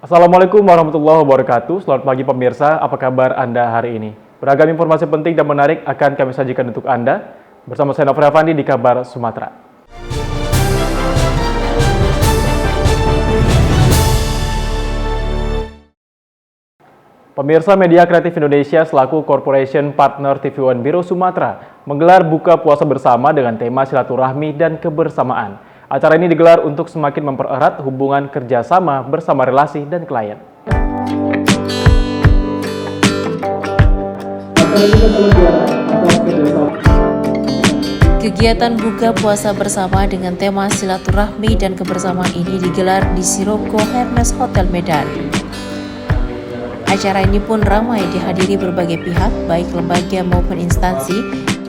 Assalamualaikum warahmatullahi wabarakatuh. Selamat pagi pemirsa, apa kabar Anda hari ini? Beragam informasi penting dan menarik akan kami sajikan untuk Anda. Bersama saya Novel Afandi di Kabar Sumatera. Pemirsa Media Kreatif Indonesia selaku Corporation Partner TV One Biro Sumatera menggelar buka puasa bersama dengan tema silaturahmi dan kebersamaan. Acara ini digelar untuk semakin mempererat hubungan kerjasama bersama relasi dan klien. Kegiatan buka puasa bersama dengan tema silaturahmi dan kebersamaan ini digelar di Sirocco Hermes Hotel Medan. Acara ini pun ramai dihadiri berbagai pihak, baik lembaga maupun instansi,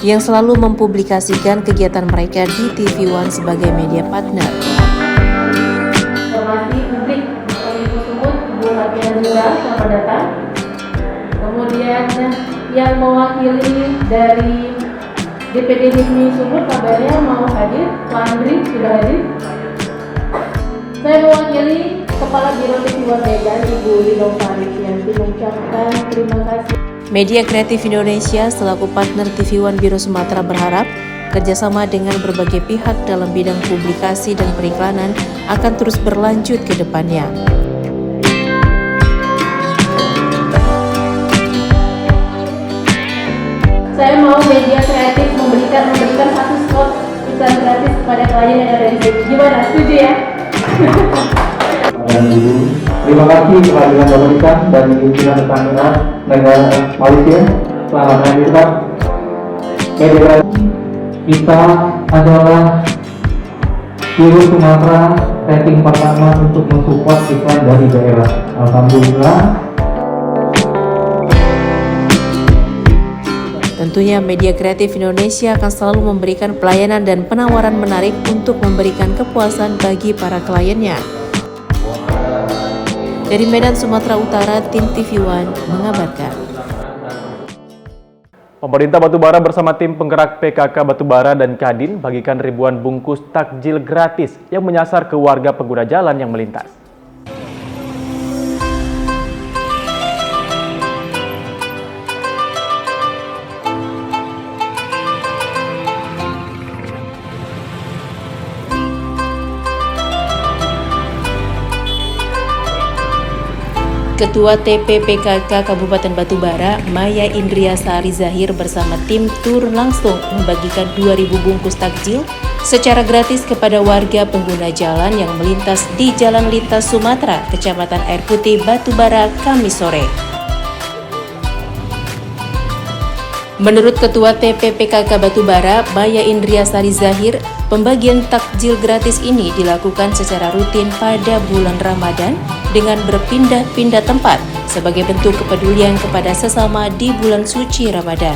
yang selalu mempublikasikan kegiatan mereka di TV One sebagai media partner. Informasi publik Ibu Sumut, Bu Hafian Zura, selamat datang. Kemudian yang mewakili dari DPD HIPMI Sumut kabarnya mau hadir, Pak Andri sudah hadir. Saya mewakili Kepala Biro TV One Medan, Ibu Lino Farifianti, mengucapkan terima kasih. Media Kreatif Indonesia selaku partner TV One Biro Sumatera berharap kerjasama dengan berbagai pihak dalam bidang publikasi dan periklanan akan terus berlanjut ke depannya. Saya mau media kreatif memberikan satu spot iklan gratis kepada klien yang ada di sini. Gimana? Setuju ya? Dan Ibu, terima kasih kehadiran pemerintah dan pimpinan Pertamina negara Malaysia. Selamat hadir Pak. Media kita adalah Biro Sumatera rating pertama untuk mensupport iklan dari daerah. Alhamdulillah. Tentunya Media Kreatif Indonesia akan selalu memberikan pelayanan dan penawaran menarik untuk memberikan kepuasan bagi para kliennya. Dari Medan, Sumatera Utara, tim TV One mengabarkan. Pemerintah Batubara bersama tim penggerak PKK Batubara dan Kadin bagikan ribuan bungkus takjil gratis yang menyasar ke warga pengguna jalan yang melintas. Ketua TPPKK Kabupaten Batubara, Maya Indriasari Zahir bersama tim tur langsung membagikan 2.000 bungkus takjil secara gratis kepada warga pengguna jalan yang melintas di Jalan Lintas Sumatera, Kecamatan Air Putih, Batubara, Kamis sore. Menurut Ketua TPPKK Batubara, Maya Indriasari Zahir, pembagian takjil gratis ini dilakukan secara rutin pada bulan Ramadan dengan berpindah-pindah tempat sebagai bentuk kepedulian kepada sesama di bulan suci Ramadan.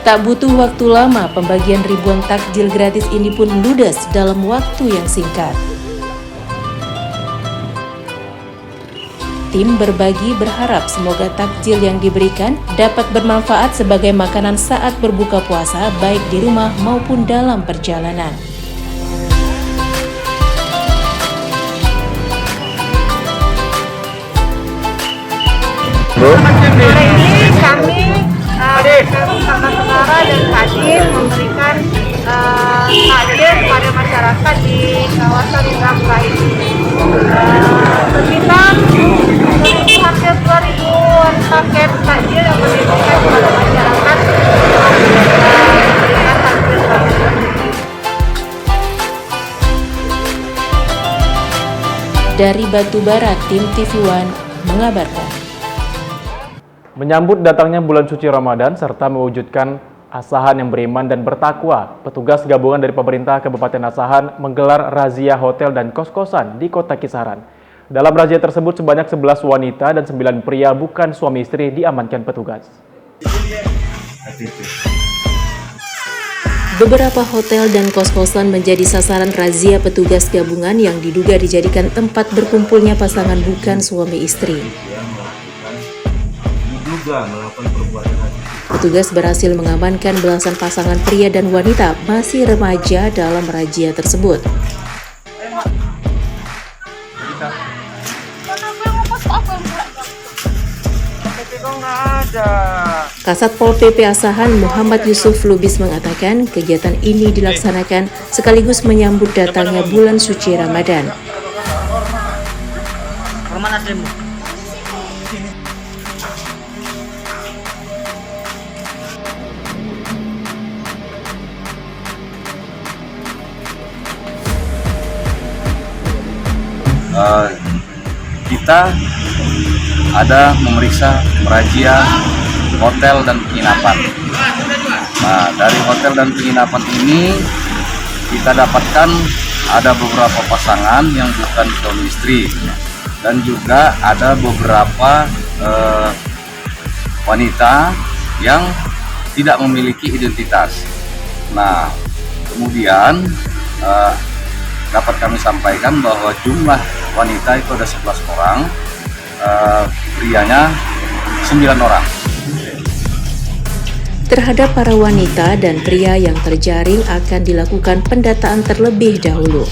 Tak butuh waktu lama, pembagian ribuan takjil gratis ini pun ludes dalam waktu yang singkat. Tim berbagi berharap semoga takjil yang diberikan dapat bermanfaat sebagai makanan saat berbuka puasa baik di rumah maupun dalam perjalanan. Sore ini kami bersama Batubara dan Kadin memberikan takjil kepada masyarakat di kawasan Indrapura ini. Kita memiliki hampir 2.000 paket takjil yang diberikan kepada masyarakat memberikan takjil gratis. Dari Batubara, tim TV One mengabarkan. Menyambut datangnya bulan suci Ramadan serta mewujudkan Asahan yang beriman dan bertakwa, petugas gabungan dari pemerintah Kabupaten Asahan menggelar razia hotel dan kos-kosan di Kota Kisaran. Dalam razia tersebut sebanyak 11 wanita dan 9 pria bukan suami istri diamankan petugas. Beberapa hotel dan kos-kosan menjadi sasaran razia petugas gabungan yang diduga dijadikan tempat berkumpulnya pasangan bukan suami istri. diduga melakukan perbuatan radikal. Petugas berhasil mengamankan belasan pasangan pria dan wanita masih remaja dalam razia tersebut. Kasat Pol PP Asahan Muhammad Yusuf Lubis mengatakan kegiatan ini dilaksanakan sekaligus menyambut datangnya bulan suci Ramadan. Kita ada memeriksa merazia hotel dan penginapan. Nah, dari hotel dan penginapan ini kita dapatkan ada beberapa pasangan yang bukan suami istri dan juga ada beberapa wanita yang tidak memiliki identitas. Nah, kemudian dapat kami sampaikan bahwa jumlah wanita itu ada 11 orang, prianya 9 orang. Terhadap para wanita dan pria yang terjaring akan dilakukan pendataan terlebih dahulu.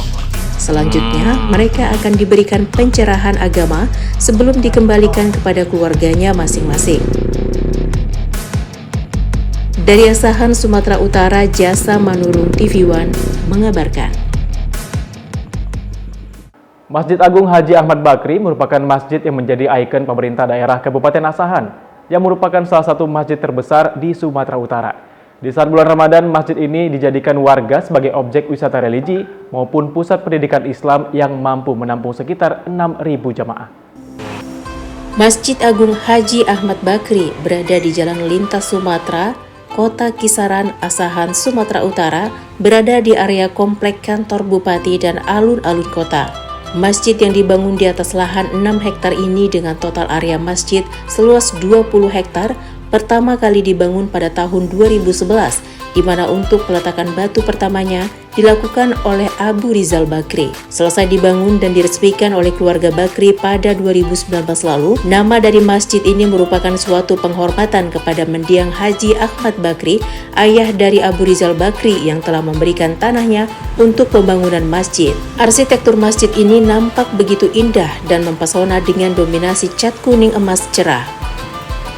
Selanjutnya, mereka akan diberikan pencerahan agama sebelum dikembalikan kepada keluarganya masing-masing. Dari Asahan, Sumatera Utara, Jasa Manurung TV One mengabarkan. Masjid Agung Haji Ahmad Bakri merupakan masjid yang menjadi ikon pemerintah daerah Kabupaten Asahan, yang merupakan salah satu masjid terbesar di Sumatera Utara. Di saat bulan Ramadan, masjid ini dijadikan warga sebagai objek wisata religi maupun pusat pendidikan Islam yang mampu menampung sekitar 6.000 jamaah. Masjid Agung Haji Ahmad Bakri berada di Jalan Lintas Sumatera, Kota Kisaran, Asahan, Sumatera Utara, berada di area komplek kantor bupati dan alun-alun kota. Masjid yang dibangun di atas lahan 6 hektar ini dengan total area masjid seluas 20 hektar pertama kali dibangun pada tahun 2011, di mana untuk peletakan batu pertamanya dilakukan oleh Abu Rizal Bakri. Selesai dibangun dan diresmikan oleh keluarga Bakri pada 2019 lalu, nama dari masjid ini merupakan suatu penghormatan kepada mendiang Haji Ahmad Bakri, ayah dari Abu Rizal Bakri yang telah memberikan tanahnya untuk pembangunan masjid. Arsitektur masjid ini nampak begitu indah dan mempesona dengan dominasi cat kuning emas cerah.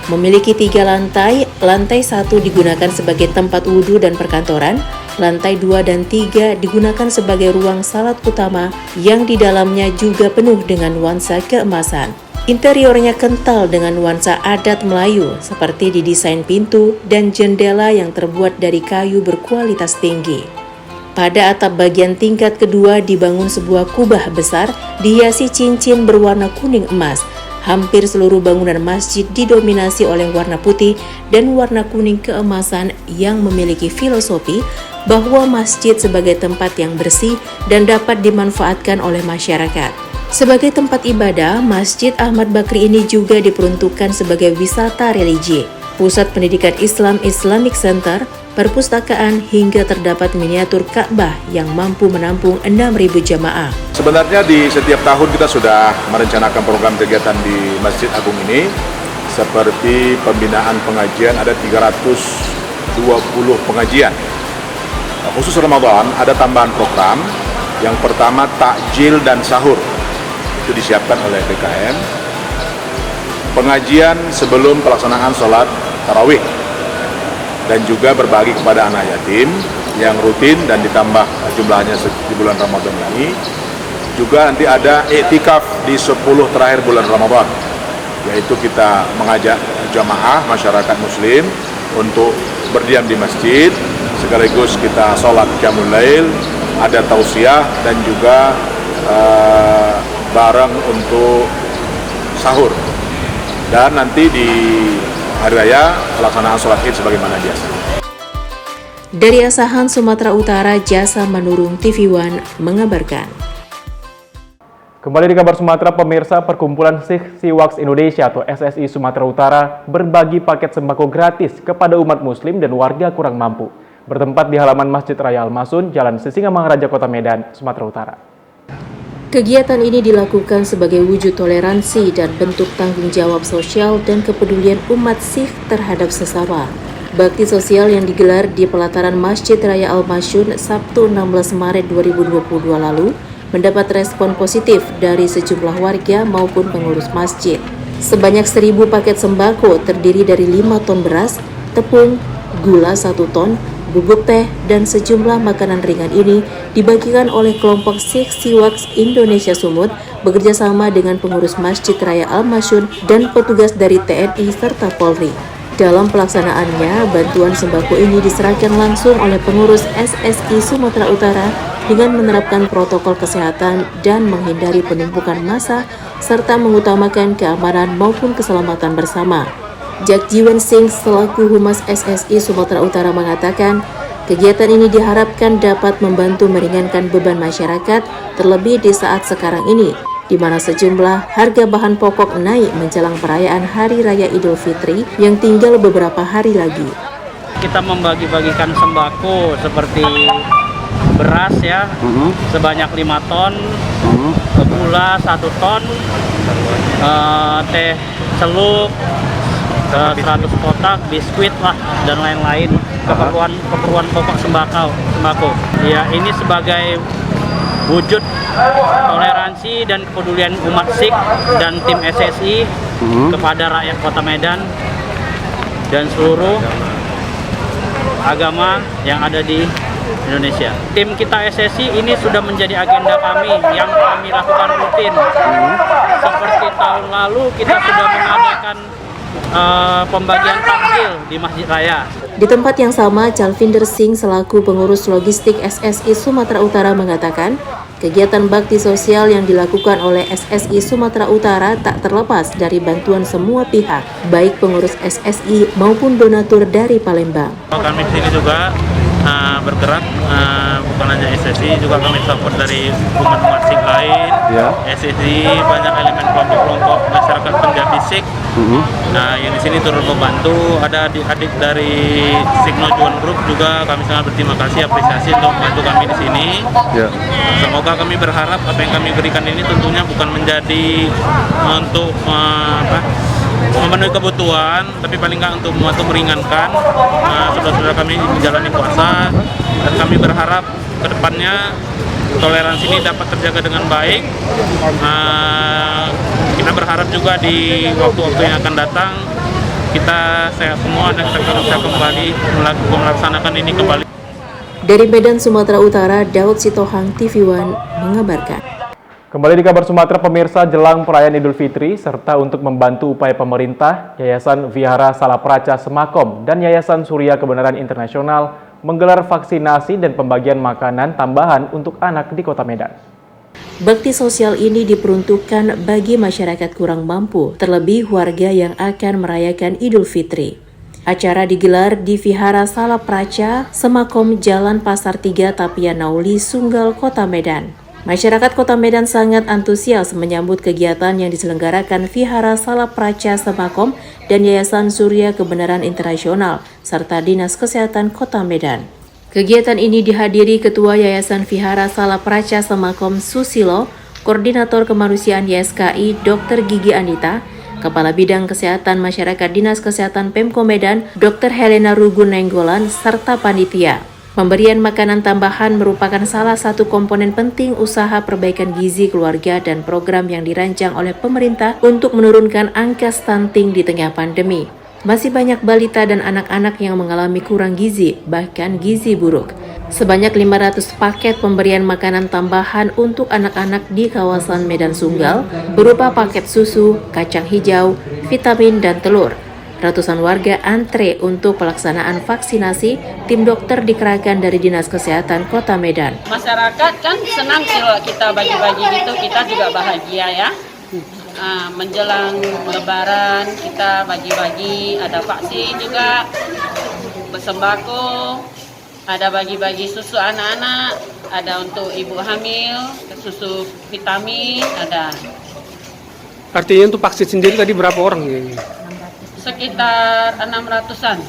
Memiliki 3 lantai, lantai 1 digunakan sebagai tempat wudhu dan perkantoran, lantai 2 dan 3 digunakan sebagai ruang salat utama yang di dalamnya juga penuh dengan nuansa keemasan. Interiornya kental dengan nuansa adat Melayu seperti didesain pintu dan jendela yang terbuat dari kayu berkualitas tinggi. Pada atap bagian tingkat kedua dibangun sebuah kubah besar dihiasi cincin berwarna kuning emas. Hampir seluruh bangunan masjid didominasi oleh warna putih dan warna kuning keemasan yang memiliki filosofi bahwa masjid sebagai tempat yang bersih dan dapat dimanfaatkan oleh masyarakat. Sebagai tempat ibadah, Masjid Ahmad Bakri ini juga diperuntukkan sebagai wisata religi, pusat pendidikan Islam Islamic Center, perpustakaan hingga terdapat miniatur Ka'bah yang mampu menampung 6.000 jamaah. Sebenarnya di setiap tahun kita sudah merencanakan program kegiatan di Masjid Agung ini, seperti pembinaan pengajian ada 320 pengajian. Khusus Ramadan ada tambahan program, yang pertama takjil dan sahur, itu disiapkan oleh BKM. Pengajian sebelum pelaksanaan sholat tarawih, dan juga berbagi kepada anak yatim yang rutin dan ditambah jumlahnya di bulan Ramadan ini. Juga nanti ada iktikaf di 10 terakhir bulan Ramadan, yaitu kita mengajak jamaah masyarakat muslim untuk berdiam di masjid, sekaligus kita sholat qiyamul lail, ada tausiah dan juga bareng untuk sahur. Dan nanti di hari raya pelaksanaan sholat id sebagaimana biasa. Dari Asahan, Sumatera Utara, Jasa Manurung TV One mengabarkan. Kembali di kabar Sumatera, pemirsa, Perkumpulan Sikh Siwaks Indonesia atau SSI Sumatera Utara berbagi paket sembako gratis kepada umat muslim dan warga kurang mampu, bertempat di halaman Masjid Raya Al-Masun, Jalan Sisingamangaraja, Kota Medan, Sumatera Utara. Kegiatan ini dilakukan sebagai wujud toleransi dan bentuk tanggung jawab sosial dan kepedulian umat Sikh terhadap sesama. Bakti sosial yang digelar di pelataran Masjid Raya Al-Masyun Sabtu 16 Maret 2022 lalu mendapat respon positif dari sejumlah warga maupun pengurus masjid. Sebanyak 1.000 paket sembako terdiri dari 5 ton beras, tepung, gula 1 ton, bubuk teh, dan sejumlah makanan ringan ini dibagikan oleh kelompok Sikh Siwaks Indonesia Sumut bekerjasama dengan pengurus Masjid Raya Al-Masyun dan petugas dari TNI serta Polri. Dalam pelaksanaannya, bantuan sembako ini diserahkan langsung oleh pengurus SSI Sumatera Utara dengan menerapkan protokol kesehatan dan menghindari penumpukan massa serta mengutamakan keamanan maupun keselamatan bersama. Jagjiwan Singh selaku Humas SSI Sumatera Utara mengatakan, kegiatan ini diharapkan dapat membantu meringankan beban masyarakat terlebih di saat sekarang ini, di mana sejumlah harga bahan pokok naik menjelang perayaan Hari Raya Idul Fitri yang tinggal beberapa hari lagi. Kita membagi-bagikan sembako seperti beras ya, sebanyak 5 ton, gula 1 ton, teh celup 100 kotak, biskuit lah dan lain-lain, keperluan pokok sembako. Ya, ini sebagai wujud toleransi dan kepedulian umat Sikh dan tim SSI kepada rakyat Kota Medan dan seluruh agama yang ada di Indonesia. Tim kita SSI ini sudah menjadi agenda kami yang kami lakukan rutin. Seperti tahun lalu kita sudah mengadakan pembagian takjil di Masjid Raya. Di tempat yang sama, Jalvinder Singh selaku pengurus logistik SSI Sumatera Utara mengatakan, kegiatan bakti sosial yang dilakukan oleh SSI Sumatera Utara tak terlepas dari bantuan semua pihak, baik pengurus SSI maupun donatur dari Palembang. Kami di sini juga bergerak, bukan hanya SSI, juga kami support dari umat-umat Sikh lain. SSI banyak elemen kelompok-kelompok masyarakat Punjabi Sikh. Nah, yang di sini turut membantu. Ada adik-adik dari Sikh Nojuan Group juga, kami sangat berterima kasih, apresiasi untuk membantu kami di sini. Semoga kami berharap apa yang kami berikan ini tentunya bukan menjadi untuk memenuhi kebutuhan, tapi paling nggak untuk membantu meringankan saudara-saudara kami menjalani puasa, dan kami berharap ke depannya toleransi ini dapat terjaga dengan baik. Kita berharap juga di waktu-waktu yang akan datang kita sehat semua dan kita bisa kembali melaksanakan ini kembali. Dari Medan, Sumatera Utara, Daud Sitohang, TV One mengabarkan. Kembali di kabar Sumatera, pemirsa, jelang perayaan Idul Fitri serta untuk membantu upaya pemerintah, Yayasan Vihara Salapraca Semakom dan Yayasan Surya Kebenaran Internasional menggelar vaksinasi dan pembagian makanan tambahan untuk anak di Kota Medan. Bakti sosial ini diperuntukkan bagi masyarakat kurang mampu, terlebih warga yang akan merayakan Idul Fitri. Acara digelar di Vihara Salapraca Semakom Jalan Pasar 3 Tapian Nauli, Sunggal, Kota Medan. Masyarakat Kota Medan sangat antusias menyambut kegiatan yang diselenggarakan Vihara Salapraca Semakom dan Yayasan Surya Kebenaran Internasional serta Dinas Kesehatan Kota Medan. Kegiatan ini dihadiri Ketua Yayasan Vihara Salapraca Semakom Susilo, Koordinator Kemanusiaan YSKI Dr. Gigi Anita, Kepala Bidang Kesehatan Masyarakat Dinas Kesehatan Pemko Medan Dr. Helena Rugun Nenggolan serta panitia. Pemberian makanan tambahan merupakan salah satu komponen penting usaha perbaikan gizi keluarga dan program yang dirancang oleh pemerintah untuk menurunkan angka stunting di tengah pandemi. Masih banyak balita dan anak-anak yang mengalami kurang gizi, bahkan gizi buruk. Sebanyak 500 paket pemberian makanan tambahan untuk anak-anak di kawasan Medan Sunggal berupa paket susu, kacang hijau, vitamin, dan telur. Ratusan warga antre untuk pelaksanaan vaksinasi. Tim dokter dikerahkan dari Dinas Kesehatan Kota Medan. Masyarakat kan senang kalau kita bagi-bagi gitu, kita juga bahagia ya. Menjelang Lebaran kita bagi-bagi, ada vaksin juga, sembako, ada bagi-bagi susu anak-anak, ada untuk ibu hamil, susu vitamin, ada. Artinya untuk vaksin sendiri tadi berapa orang? Sekitar 600-an.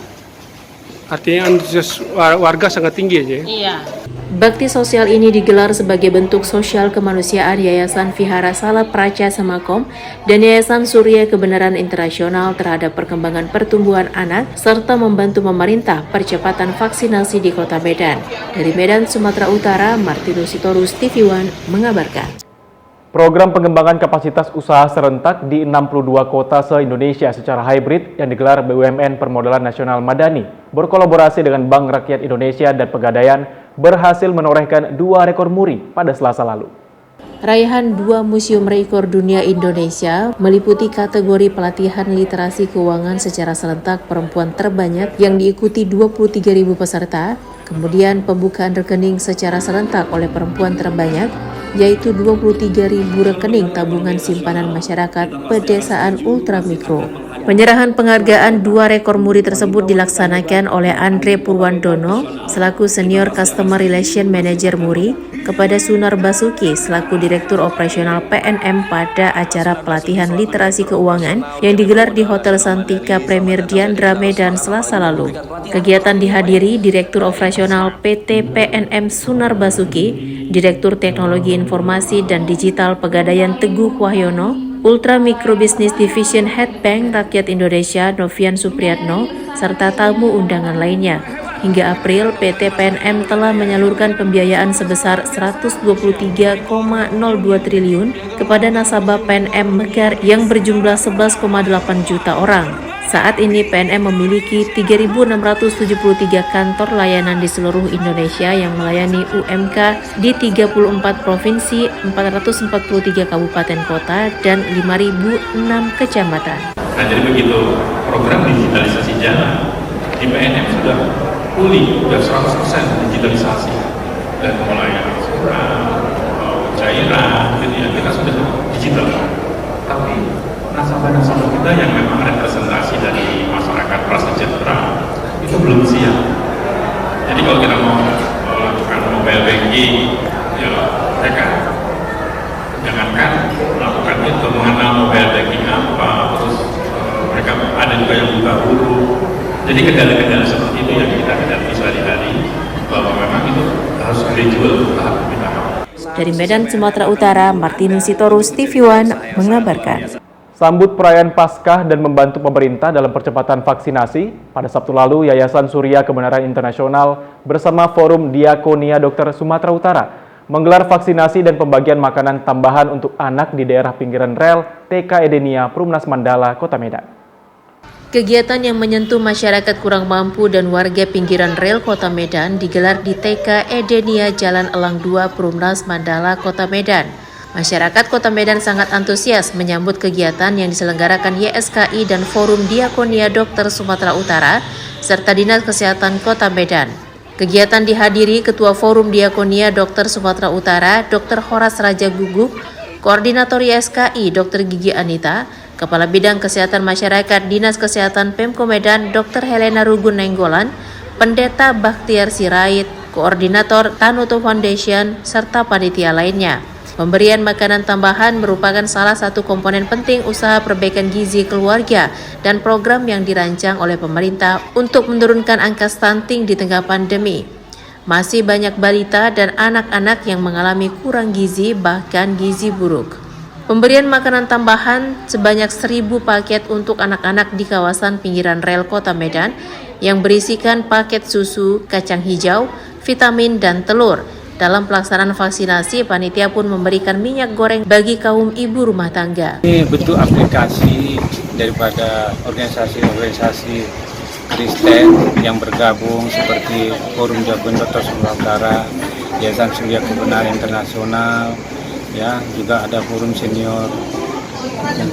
Artinya antusias warga sangat tinggi aja ya? Iya. Bakti sosial ini digelar sebagai bentuk sosial kemanusiaan Yayasan Vihara Sala Praca Samakom dan Yayasan Surya Kebenaran Internasional terhadap perkembangan pertumbuhan anak serta membantu pemerintah percepatan vaksinasi di Kota Medan. Dari Medan, Sumatera Utara, Martinus Sitorus, TV One mengabarkan. Program pengembangan kapasitas usaha serentak di 62 kota se-Indonesia secara hybrid yang digelar BUMN Permodalan Nasional Madani berkolaborasi dengan Bank Rakyat Indonesia dan Pegadaian berhasil menorehkan 2 rekor muri pada Selasa lalu. Raihan 2 Museum Rekor Dunia Indonesia meliputi kategori pelatihan literasi keuangan secara serentak perempuan terbanyak yang diikuti 23.000 peserta, kemudian pembukaan rekening secara serentak oleh perempuan terbanyak, yaitu 23.000 rekening tabungan simpanan masyarakat pedesaan ultramikro. Penyerahan penghargaan 2 rekor muri tersebut dilaksanakan oleh Andre Purwandono selaku Senior Customer Relation Manager Muri kepada Sunar Basuki selaku Direktur Operasional PNM pada acara pelatihan literasi keuangan yang digelar di Hotel Santika Premier Diandra Medan Selasa lalu. Kegiatan dihadiri Direktur Operasional PT PNM Sunar Basuki, Direktur Teknologi Informasi dan Digital Pegadaian Teguh Wahyono, Ultra Micro Business Division Head Bank Rakyat Indonesia Novian Supriyatno, serta tamu undangan lainnya. Hingga April, PT PNM telah menyalurkan pembiayaan sebesar 123,02 triliun kepada nasabah PNM Mekar yang berjumlah 11,8 juta orang. Saat ini PNM memiliki 3.673 kantor layanan di seluruh Indonesia yang melayani UMK di 34 provinsi, 443 kabupaten kota, dan 5.006 kecamatan. Nah, jadi begitu program digitalisasi jalan, di PNM sudah pulih, sudah 100% digitalisasi. Dan mulai cairan, kita sudah digital. Tapi nasabah-nasabah kita yang memang representasi dari masyarakat prasejahtera itu belum siap. Jadi kalau kita mau melakukan mobile banking, ya mereka jangankan melakukan itu, mengenal mobile banking apa, terus mereka ada juga yang buka huruf. Jadi kendala-kendala seperti itu yang kita hadapi sehari-hari, bahwa memang itu harus gradual tahap demi tahap. Dari Medan, Sumatera Utara, Martinus Sitorus, TV One mengabarkan. Sambut perayaan Paskah dan membantu pemerintah dalam percepatan vaksinasi, pada Sabtu lalu Yayasan Surya Kebenaran Internasional bersama Forum Diakonia Dokter Sumatera Utara menggelar vaksinasi dan pembagian makanan tambahan untuk anak di daerah pinggiran rel TK Edenia, Perumnas Mandala, Kota Medan. Kegiatan yang menyentuh masyarakat kurang mampu dan warga pinggiran rel Kota Medan digelar di TK Edenia Jalan Elang 2, Perumnas Mandala, Kota Medan. Masyarakat Kota Medan sangat antusias menyambut kegiatan yang diselenggarakan YSKI dan Forum Diakonia Dokter Sumatera Utara serta Dinas Kesehatan Kota Medan. Kegiatan dihadiri Ketua Forum Diakonia Dokter Sumatera Utara, Dr. Horas Raja Guguk, Koordinator YSKI Dr. Gigi Anita, Kepala Bidang Kesehatan Masyarakat Dinas Kesehatan Pemko Medan Dr. Helena Rugun Nenggolan, Pendeta Bakhtiar Sirait, Koordinator Tanuto Foundation, serta panitia lainnya. Pemberian makanan tambahan merupakan salah satu komponen penting usaha perbaikan gizi keluarga dan program yang dirancang oleh pemerintah untuk menurunkan angka stunting di tengah pandemi. Masih banyak balita dan anak-anak yang mengalami kurang gizi, bahkan gizi buruk. Pemberian makanan tambahan sebanyak 1.000 paket untuk anak-anak di kawasan pinggiran rel Kota Medan yang berisikan paket susu, kacang hijau, vitamin, dan telur. Dalam pelaksanaan vaksinasi, panitia pun memberikan minyak goreng bagi kaum ibu rumah tangga. Ini bentuk aplikasi daripada organisasi-organisasi Kristen yang bergabung seperti Forum Diakonia Dokter Sumatera Utara, Yayasan Surya Kebenaran Internasional, ya, juga ada Forum Senior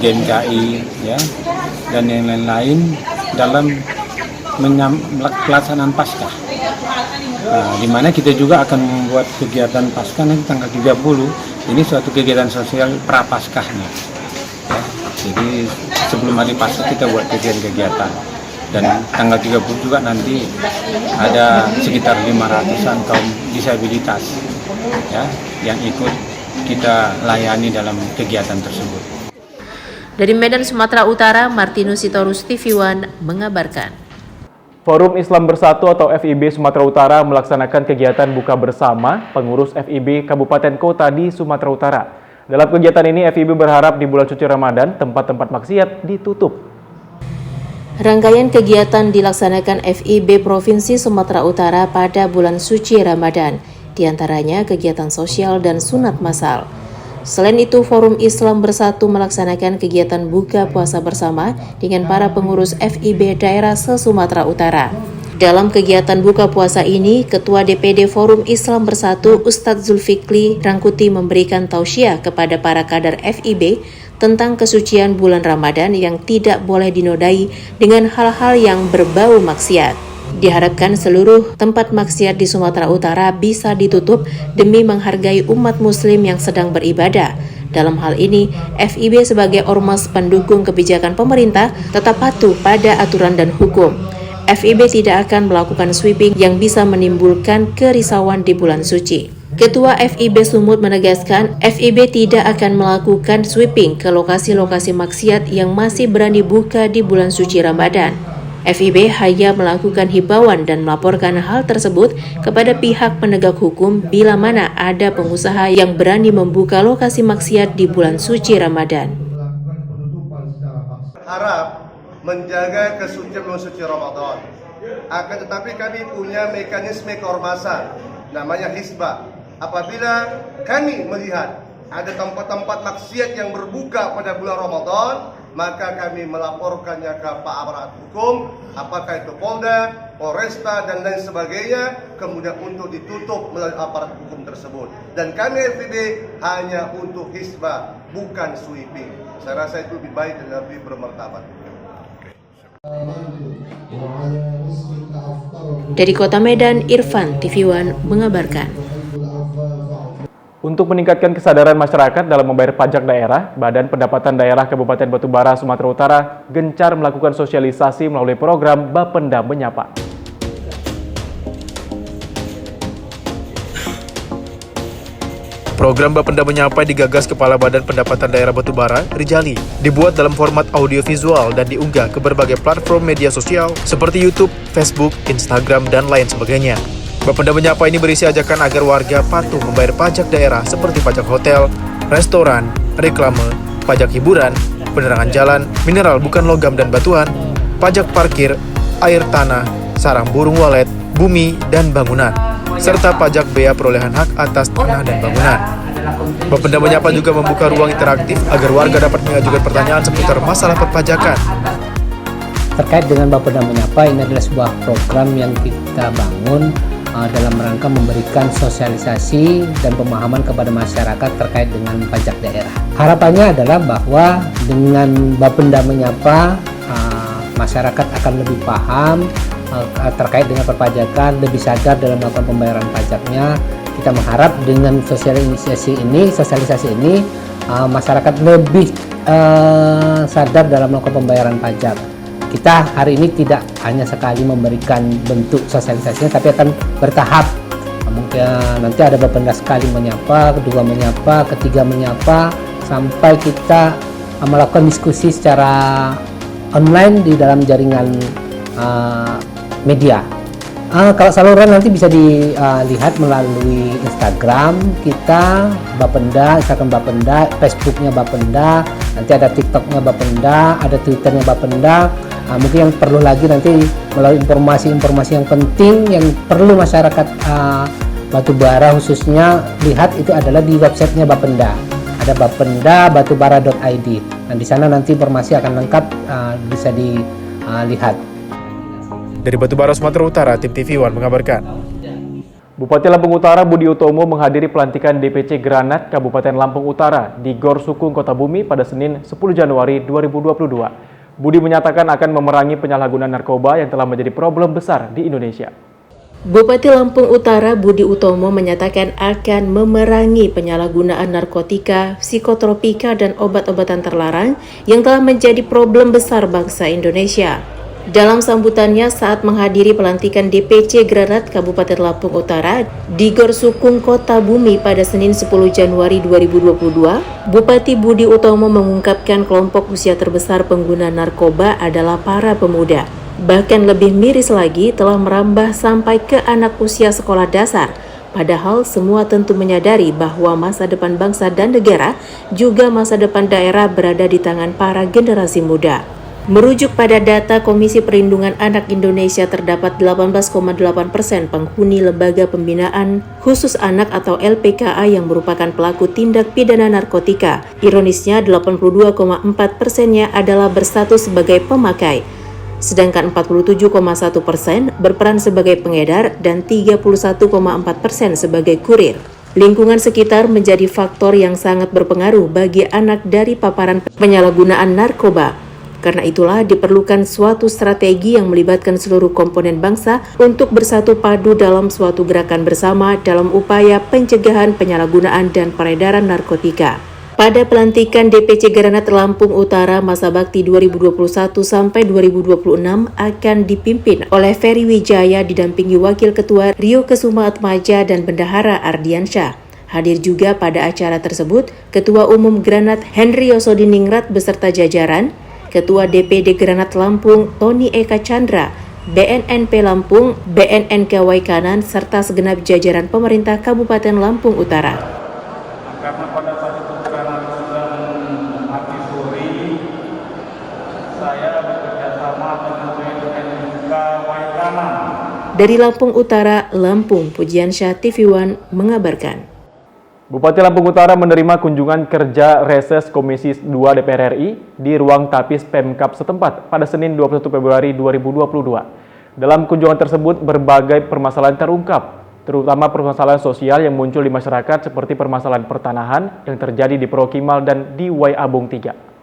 GMKI, ya, dan yang lain-lain dalam pelaksanaan Paskah. Nah, di mana kita juga akan membuat kegiatan Paskah nanti tanggal 30. Ini suatu kegiatan sosial pra-Paskahnya. Ya, jadi sebelum hari Paskah kita buat kegiatan-kegiatan. Dan tanggal 30 juga nanti ada sekitar 500-an kaum disabilitas, ya, yang ikut kita layani dalam kegiatan tersebut. Dari Medan, Sumatera Utara, Martinus Sitorus, TV One mengabarkan. Forum Islam Bersatu atau FIB Sumatera Utara melaksanakan kegiatan buka bersama pengurus FIB Kabupaten Kota di Sumatera Utara. Dalam kegiatan ini, FIB berharap di bulan suci Ramadan, tempat-tempat maksiat ditutup. Rangkaian kegiatan dilaksanakan FIB Provinsi Sumatera Utara pada bulan suci Ramadan, diantaranya kegiatan sosial dan sunat massal. Selain itu, Forum Islam Bersatu melaksanakan kegiatan buka puasa bersama dengan para pengurus FIB daerah se-Sumatera Utara. Dalam kegiatan buka puasa ini, Ketua DPD Forum Islam Bersatu Ustadz Zulfikli Rangkuti memberikan tausiah kepada para kader FIB tentang kesucian bulan Ramadan yang tidak boleh dinodai dengan hal-hal yang berbau maksiat. Diharapkan seluruh tempat maksiat di Sumatera Utara bisa ditutup demi menghargai umat muslim yang sedang beribadah. Dalam hal ini, FIB sebagai ormas pendukung kebijakan pemerintah tetap patuh pada aturan dan hukum. FIB tidak akan melakukan sweeping yang bisa menimbulkan kerisauan di bulan suci. Ketua FIB Sumut menegaskan, FIB tidak akan melakukan sweeping ke lokasi-lokasi maksiat yang masih berani buka di bulan suci Ramadan. FIB hanya melakukan himbauan dan melaporkan hal tersebut kepada pihak penegak hukum bila mana ada pengusaha yang berani membuka lokasi maksiat di bulan suci Ramadan. Harap menjaga kesucian bulan suci Ramadan. Akan tetapi kami punya mekanisme keormasan, namanya Hisbah. Apabila kami melihat ada tempat-tempat maksiat yang berbuka pada bulan Ramadan, maka kami melaporkannya ke Pak Aparat Hukum, apakah itu Polda, Polresta, dan lain sebagainya, kemudian untuk ditutup melalui aparat hukum tersebut. Dan kami FIB hanya untuk hisbah, bukan sweeping. Saya rasa itu lebih baik dan lebih bermartabat. Dari Kota Medan, Irfan, TV One mengabarkan. Untuk meningkatkan kesadaran masyarakat dalam membayar pajak daerah, Badan Pendapatan Daerah Kabupaten Batubara, Sumatera Utara gencar melakukan sosialisasi melalui program Bapenda Menyapa. Program Bapenda Menyapa digagas Kepala Badan Pendapatan Daerah Batubara, Rijali, dibuat dalam format audiovisual dan diunggah ke berbagai platform media sosial seperti YouTube, Facebook, Instagram, dan lain sebagainya. Bapenda Menyapa ini berisi ajakan agar warga patuh membayar pajak daerah seperti pajak hotel, restoran, reklame, pajak hiburan, penerangan jalan, mineral bukan logam dan batuan, pajak parkir, air tanah, sarang burung walet, bumi, dan bangunan, serta pajak bea perolehan hak atas tanah dan bangunan. Bapenda Menyapa juga membuka ruang interaktif agar warga dapat mengajukan pertanyaan seputar masalah perpajakan. Terkait dengan Bapenda Menyapa, ini adalah sebuah program yang kita bangun dalam rangka memberikan sosialisasi dan pemahaman kepada masyarakat terkait dengan pajak daerah. Harapannya adalah bahwa dengan Bapenda Menyapa, masyarakat akan lebih paham terkait dengan perpajakan, lebih sadar dalam melakukan pembayaran pajaknya. Kita mengharap dengan sosialisasi ini masyarakat lebih sadar dalam melakukan pembayaran pajak. Kita hari ini tidak hanya sekali memberikan bentuk sosialisasinya, tapi akan bertahap. Mungkin nanti ada Bapenda sekali menyapa, kedua menyapa, ketiga menyapa, sampai kita melakukan diskusi secara online di dalam jaringan media. Kalau saluran nanti bisa dilihat melalui Instagram kita Bapenda, Instagram Bapenda, Facebooknya Bapenda, nanti ada TikToknya Bapenda, ada Twitternya Bapenda. Mungkin yang perlu lagi nanti melalui informasi-informasi yang penting yang perlu masyarakat Batubara khususnya lihat itu adalah di websitenya Bapenda. Ada bapenda-batubara.id. Dan di sana nanti informasi akan lengkap bisa dilihat. Dari Batubara, Sumatera Utara, tim TV One mengabarkan. Bupati Lampung Utara Budi Utomo menghadiri pelantikan DPC Granat Kabupaten Lampung Utara di Gor Sukung Kota Bumi pada Senin 10 Januari 2022. Budi menyatakan akan memerangi penyalahgunaan narkoba yang telah menjadi problem besar di Indonesia. Bupati Lampung Utara Budi Utomo menyatakan akan memerangi penyalahgunaan narkotika, psikotropika, dan obat-obatan terlarang yang telah menjadi problem besar bangsa Indonesia. Dalam sambutannya saat menghadiri pelantikan DPC Granat Kabupaten Lampung Utara di Gor Sukung Kota Bumi pada Senin 10 Januari 2022, Bupati Budi Utomo mengungkapkan kelompok usia terbesar pengguna narkoba adalah para pemuda. Bahkan lebih miris lagi telah merambah sampai ke anak usia sekolah dasar. Padahal semua tentu menyadari bahwa masa depan bangsa dan negara juga masa depan daerah berada di tangan para generasi muda. Merujuk pada data Komisi Perlindungan Anak Indonesia, terdapat 18,8% penghuni Lembaga Pembinaan Khusus Anak atau LPKA yang merupakan pelaku tindak pidana narkotika. Ironisnya 82,4%-nya adalah berstatus sebagai pemakai, sedangkan 47,1% berperan sebagai pengedar dan 31,4% sebagai kurir. Lingkungan sekitar menjadi faktor yang sangat berpengaruh bagi anak dari paparan penyalahgunaan narkoba. Karena itulah diperlukan suatu strategi yang melibatkan seluruh komponen bangsa untuk bersatu padu dalam suatu gerakan bersama dalam upaya pencegahan penyalahgunaan dan peredaran narkotika. Pada pelantikan DPC Granat Lampung Utara masa bakti 2021 sampai 2026 akan dipimpin oleh Ferry Wijaya didampingi Wakil Ketua Rio Kesuma Atmaja dan Bendahara Ardiansyah. Hadir juga pada acara tersebut Ketua Umum Granat Henry Yosodiningrat beserta jajaran, Ketua DPD Granat Lampung Tony Eka Chandra, BNNP Lampung, BNNK Waikanan, serta segenap jajaran pemerintah Kabupaten Lampung Utara. Karena pada saat itu Granat sedang mati suri, saya bekerja sama dengan BNNK Waikanan. Dari Lampung Utara, Lampung, Pujiansyah TV One mengabarkan. Bupati Lampung Utara menerima kunjungan kerja reses Komisi 2 DPR RI di ruang Tapis Pemkab setempat pada Senin 21 Februari 2022. Dalam kunjungan tersebut berbagai permasalahan terungkap, terutama permasalahan sosial yang muncul di masyarakat seperti permasalahan pertanahan yang terjadi di Prokimal dan di Waiabung 3.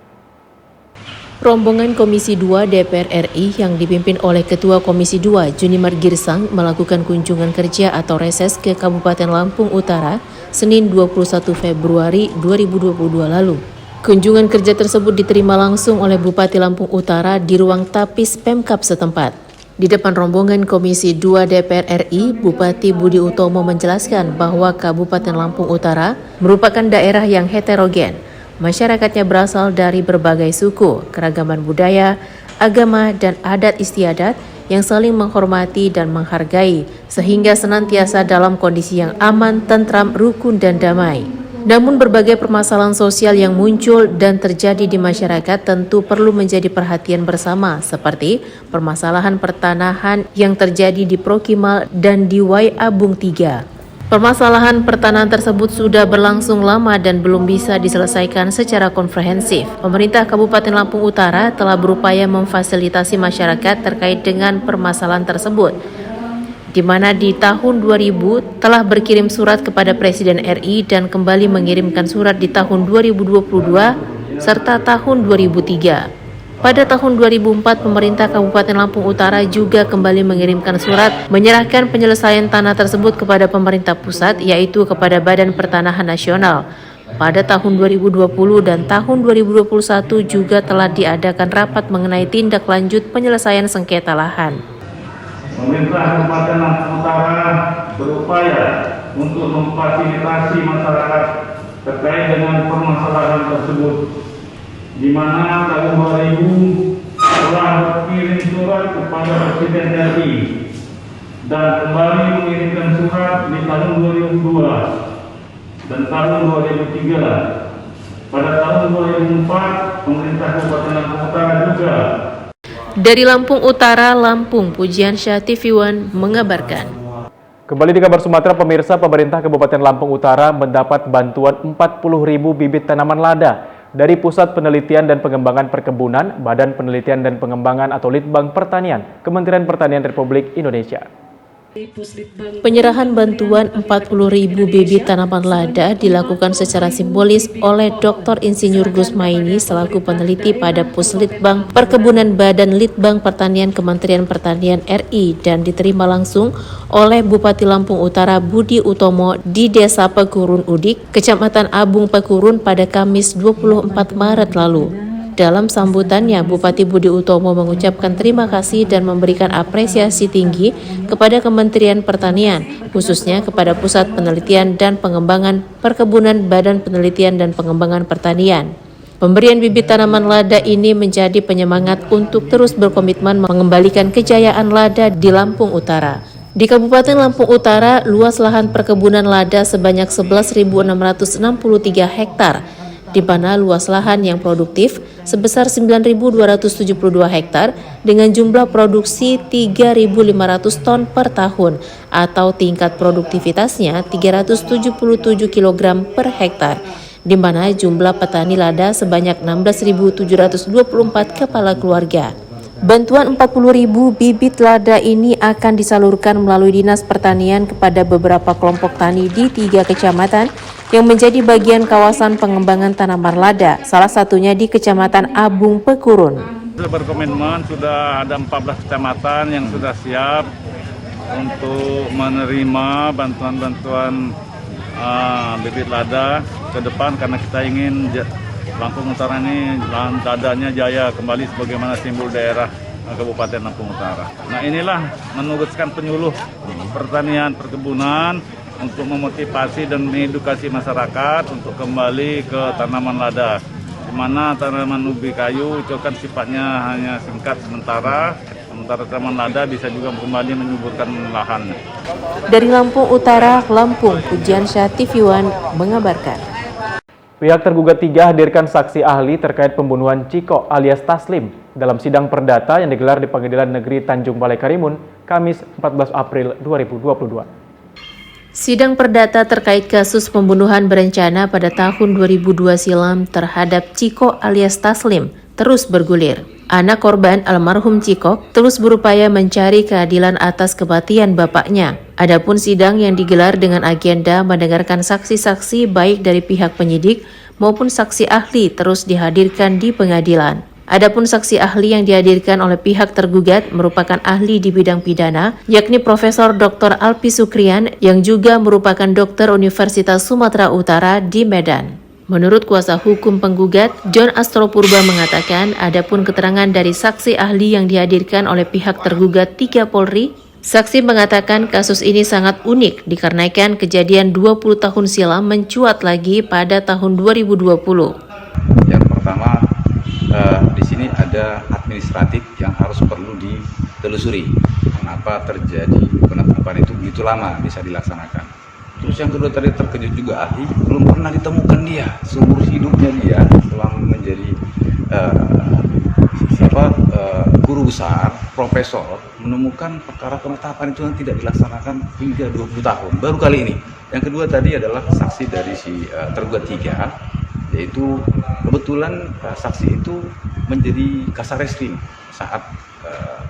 Rombongan Komisi 2 DPR RI yang dipimpin oleh Ketua Komisi 2 Junimar Girsang melakukan kunjungan kerja atau reses ke Kabupaten Lampung Utara Senin 21 Februari 2022 lalu. Kunjungan kerja tersebut diterima langsung oleh Bupati Lampung Utara di ruang Tapis Pemkab setempat. Di depan rombongan Komisi 2 DPR RI, Bupati Budi Utomo menjelaskan bahwa Kabupaten Lampung Utara merupakan daerah yang heterogen. Masyarakatnya berasal dari berbagai suku, keragaman budaya, agama, dan adat istiadat yang saling menghormati dan menghargai, sehingga senantiasa dalam kondisi yang aman, tentram, rukun, dan damai. Namun berbagai permasalahan sosial yang muncul dan terjadi di masyarakat tentu perlu menjadi perhatian bersama, seperti permasalahan pertanahan yang terjadi di Prokimal dan di Waiabung 3. Permasalahan pertanahan tersebut sudah berlangsung lama dan belum bisa diselesaikan secara komprehensif. Pemerintah Kabupaten Lampung Utara telah berupaya memfasilitasi masyarakat terkait dengan permasalahan tersebut, di mana di tahun 2000 telah berkirim surat kepada Presiden RI dan kembali mengirimkan surat di tahun 2022 serta tahun 2003. Pada tahun 2004, pemerintah Kabupaten Lampung Utara juga kembali mengirimkan surat menyerahkan penyelesaian tanah tersebut kepada pemerintah pusat, yaitu kepada Badan Pertanahan Nasional. Pada tahun 2020 dan tahun 2021 juga telah diadakan rapat mengenai tindak lanjut penyelesaian sengketa lahan. Pemerintah Kabupaten Lampung Utara berupaya untuk memfasilitasi masyarakat terkait dengan permasalahan tersebut, di mana tahun 2000 telah berkirim surat kepada Presiden RI dan kembali mengirimkan surat di tahun 2002 dan tahun 2003. Pada tahun 2004 pemerintah Kabupaten Lampung Utara juga. Dari Lampung Utara, Lampung, Pujiansyah TV One mengabarkan. Kembali di kabar Sumatera, pemirsa, pemerintah Kabupaten Lampung Utara mendapat bantuan 40.000 bibit tanaman lada dari Pusat Penelitian dan Pengembangan Perkebunan, Badan Penelitian dan Pengembangan atau Litbang Pertanian, Kementerian Pertanian Republik Indonesia. Penyerahan bantuan 40.000 bibit tanaman lada dilakukan secara simbolis oleh Dr. Insinyur Gusmaini selaku peneliti pada Puslitbang Perkebunan Badan Litbang Pertanian Kementerian Pertanian RI dan diterima langsung oleh Bupati Lampung Utara Budi Utomo di Desa Pekurun Udik, Kecamatan Abung Pekurun pada Kamis 24 Maret lalu. Dalam sambutannya, Bupati Budi Utomo mengucapkan terima kasih dan memberikan apresiasi tinggi kepada Kementerian Pertanian, khususnya kepada Pusat Penelitian dan Pengembangan Perkebunan Badan Penelitian dan Pengembangan Pertanian. Pemberian bibit tanaman lada ini menjadi penyemangat untuk terus berkomitmen mengembalikan kejayaan lada di Lampung Utara. Di Kabupaten Lampung Utara, luas lahan perkebunan lada sebanyak 11.663 hektar, di mana luas lahan yang produktif sebesar 9.272 hektar dengan jumlah produksi 3.500 ton per tahun atau tingkat produktivitasnya 377 kg per hektar, di mana jumlah petani lada sebanyak 16.724 kepala keluarga. Bantuan 40.000 bibit lada ini akan disalurkan melalui Dinas Pertanian kepada beberapa kelompok tani di 3 kecamatan yang menjadi bagian kawasan pengembangan tanaman lada, salah satunya di Kecamatan Abung Pekurun. Berkomitmen sudah ada 14 kecamatan yang sudah siap untuk menerima bantuan-bantuan bibit lada ke depan, karena kita ingin Lampung Utara ini lahan ladanya jaya kembali sebagaimana simbol daerah Kabupaten Lampung Utara. Nah, inilah menugaskan penyuluh pertanian perkebunan untuk memotivasi dan mengedukasi masyarakat untuk kembali ke tanaman lada, di mana tanaman ubi kayu itu kan sifatnya hanya singkat sementara tanaman lada bisa juga kembali menyuburkan lahan. Dari Lampung Utara, Lampung, Pujiansyah TV One mengabarkan. Pihak tergugat 3 hadirkan saksi ahli terkait pembunuhan Ciko alias Taslim dalam sidang perdata yang digelar di Pengadilan Negeri Tanjung Balai Karimun, Kamis 14 April 2022. Sidang perdata terkait kasus pembunuhan berencana pada tahun 2002 silam terhadap Ciko alias Taslim terus bergulir. Anak korban almarhum Ciko terus berupaya mencari keadilan atas kematian bapaknya. Adapun sidang yang digelar dengan agenda mendengarkan saksi-saksi baik dari pihak penyidik maupun saksi ahli terus dihadirkan di pengadilan. Adapun saksi ahli yang dihadirkan oleh pihak tergugat merupakan ahli di bidang pidana, yakni Profesor Dr. Alpi Sukrian yang juga merupakan dokter Universitas Sumatera Utara di Medan. Menurut kuasa hukum penggugat, John Astro Purba mengatakan adapun keterangan dari saksi ahli yang dihadirkan oleh pihak tergugat 3 Polri, saksi mengatakan kasus ini sangat unik dikarenakan kejadian 20 tahun silam mencuat lagi pada tahun 2020. Yang pertama, di sini ada administratif yang harus perlu ditelusuri. Kenapa terjadi penetapan itu begitu lama bisa dilaksanakan. Terus yang kedua tadi terkejut juga ahli, belum pernah ditemukan dia seumur hidupnya dia selama menjadi guru besar, profesor, menemukan perkara penetapan itu yang tidak dilaksanakan hingga 20 tahun, baru kali ini. Yang kedua tadi adalah saksi dari si tergugat 3, yaitu kebetulan saksi itu menjadi Kasareskrim saat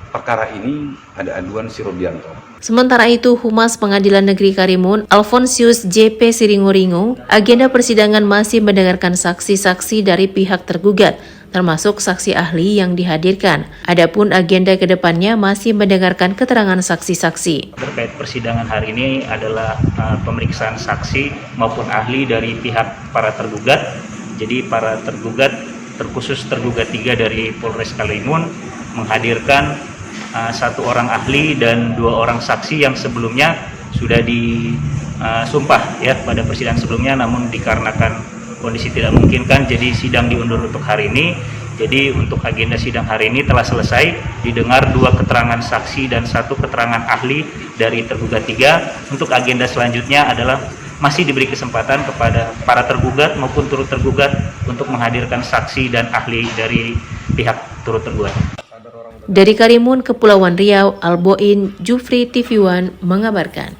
perkara ini ada aduan si Robianto. Sementara itu, Humas Pengadilan Negeri Karimun, Alfonsius JP Siringuringu, agenda persidangan masih mendengarkan saksi-saksi dari pihak tergugat, termasuk saksi ahli yang dihadirkan. Adapun agenda ke depannya masih mendengarkan keterangan saksi-saksi. Terkait persidangan hari ini adalah pemeriksaan saksi maupun ahli dari pihak para tergugat. Jadi para tergugat, terkhusus tergugat 3 dari Polres Karimun, menghadirkan 1 orang ahli dan 2 orang saksi yang sebelumnya sudah disumpah ya pada persidangan sebelumnya, namun dikarenakan kondisi tidak memungkinkan jadi sidang diundur untuk hari ini. Jadi untuk agenda sidang hari ini telah selesai, didengar 2 keterangan saksi dan 1 keterangan ahli dari tergugat 3. Untuk agenda selanjutnya adalah masih diberi kesempatan kepada para tergugat maupun turut tergugat untuk menghadirkan saksi dan ahli dari pihak turut tergugat. Dari Karimun, Kepulauan Riau, Alboin, Jufri TV One mengabarkan.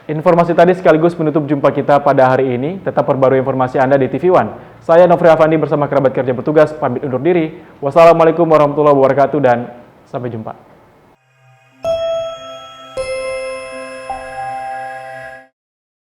Informasi tadi sekaligus menutup jumpa kita pada hari ini. Tetap perbarui informasi Anda di TV One. Saya Nofri Afandi bersama kerabat kerja bertugas pamit undur diri. Wassalamualaikum warahmatullahi wabarakatuh dan sampai jumpa.